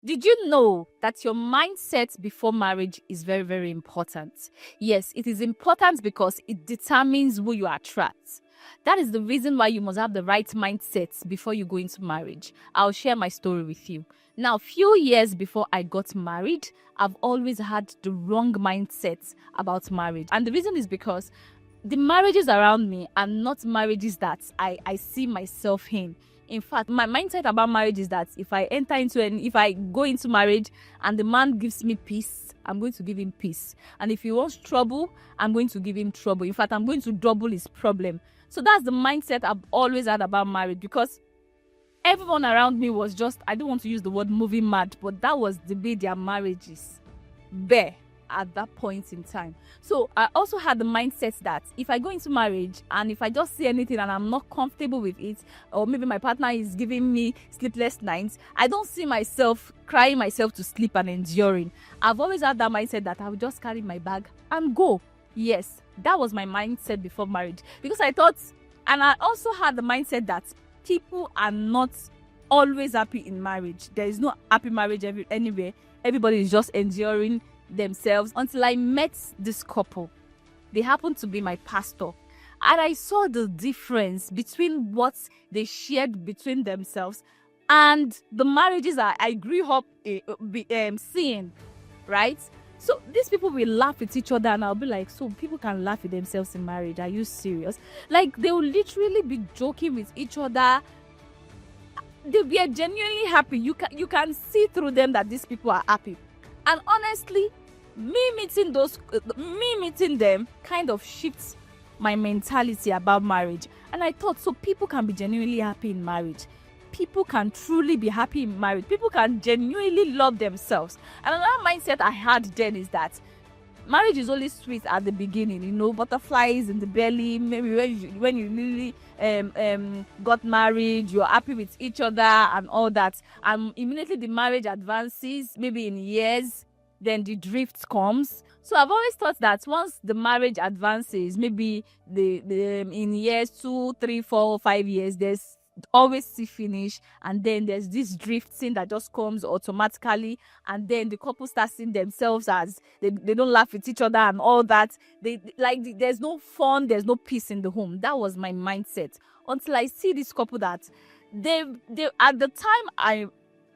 Did you know that your mindset before marriage is very, very important? Yes, it is important because it determines who you attract. That is the reason why you must have the right mindset before you go into marriage. I'll share my story with you. Now, few years before I got married, I've always had the wrong mindset about marriage. And the reason is because the marriages around me are not marriages that I see myself in. In fact, my mindset about marriage is that if I go into marriage and the man gives me peace, I'm going to give him peace. And if he wants trouble, I'm going to give him trouble. In fact, I'm going to double his problem. So that's the mindset I've always had about marriage, because everyone around me was just, I don't want to use the word movie mad, but that was the way their marriage is bare at that point in time. So I also had the mindset that if I go into marriage and if I just see anything and I'm not comfortable with it, or maybe my partner is giving me sleepless nights, I don't see myself crying myself to sleep and enduring. I've always had that mindset that I will just carry my bag and go. Yes, that was my mindset before marriage, because I thought, and I also had the mindset that people are not always happy in marriage. There is no happy marriage anywhere. Everybody is just enduring themselves, until I met this couple. They happened to be my pastor, and I saw the difference between what they shared between themselves and the marriages I grew up seeing, right? So these people will laugh at each other, and I'll be like, so people can laugh at themselves in marriage? Are you serious? Like, they will literally be joking with each other. They were genuinely happy. You can see through them that these people are happy. And honestly, me meeting them kind of shifts my mentality about marriage. And I thought, so people can be genuinely happy in marriage. People can truly be happy in marriage. People can genuinely love themselves. And another mindset I had then is that marriage is only sweet at the beginning, butterflies in the belly. Maybe when you really got married, you're happy with each other and all that. And immediately the marriage advances, maybe in years, then the drift comes. So I've always thought that once the marriage advances, maybe in years 2, 3, 4, 5 years, there's always see finish, and then there's this drifting that just comes automatically, and then the couple starts seeing themselves as they don't laugh at each other and all that. There's no fun, there's no peace in the home. That was my mindset until I see this couple that they at the time I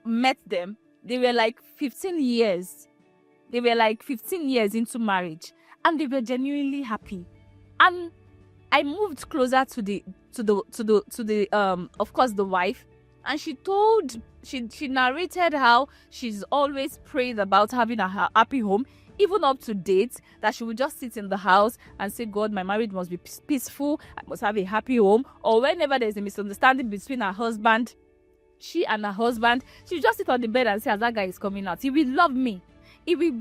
met them, they were like 15 years. They were like 15 years into marriage, and they were genuinely happy. And I moved closer to the of course the wife, and she narrated how she's always prayed about having a happy home, even up to date, that she would just sit in the house and say, God, my marriage must be peaceful, I must have a happy home. Or whenever there's a misunderstanding between her husband, she would just sit on the bed and say, as that guy is coming out, he will love me. He will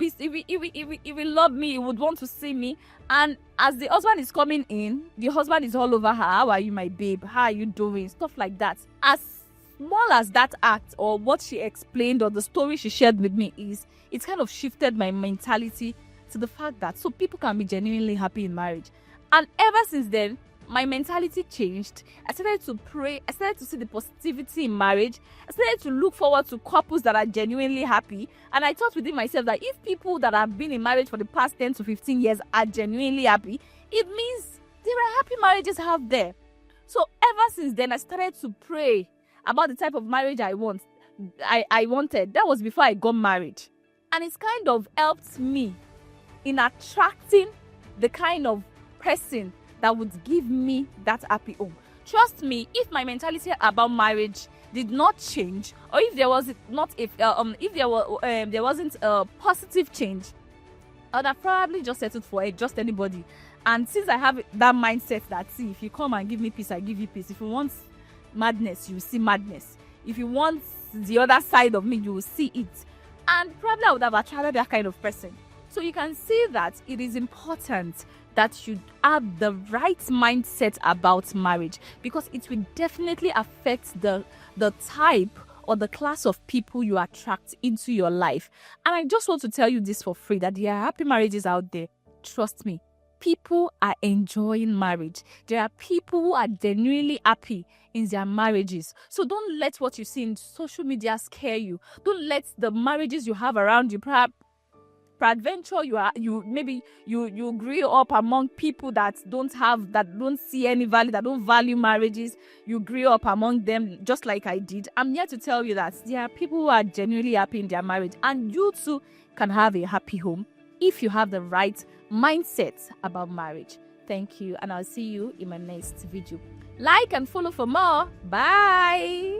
love me. He would want to see me. And as the husband is coming in, the husband is all over her. How are you, my babe? How are you doing? Stuff like that. As small as that act, or what she explained, or the story she shared with me is, it's kind of shifted my mentality to the fact that so people can be genuinely happy in marriage. And ever since then, my mentality changed. I started to pray. I started to see the positivity in marriage. I started to look forward to couples that are genuinely happy. And I thought within myself that if people that have been in marriage for the past 10 to 15 years are genuinely happy, it means there are happy marriages out there. So ever since then, I started to pray about the type of marriage I wanted. That was before I got married. And it's kind of helped me in attracting the kind of person that would give me that happy home. Trust me, if my mentality about marriage did not change, or if there wasn't a positive change, I would have probably just settled for just anybody. And since I have that mindset that, see, if you come and give me peace, I give you peace. If you want madness, you will see madness. If you want the other side of me, you will see it. And probably I would have attracted that kind of person. So you can see that it is important that you have the right mindset about marriage, because it will definitely affect the type or the class of people you attract into your life. And I just want to tell you this for free, that there are happy marriages out there. Trust me, people are enjoying marriage. There are people who are genuinely happy in their marriages. So don't let what you see in social media scare you. Don't let the marriages you have around you, perhaps peradventure you grew up among people that don't see any value, that don't value marriages. You grew up among them just like I did. I'm here to tell you that there are people who are genuinely happy in their marriage, and you too can have a happy home if you have the right mindset about marriage. Thank you, and I'll see you in my next video. Like and follow for more. Bye.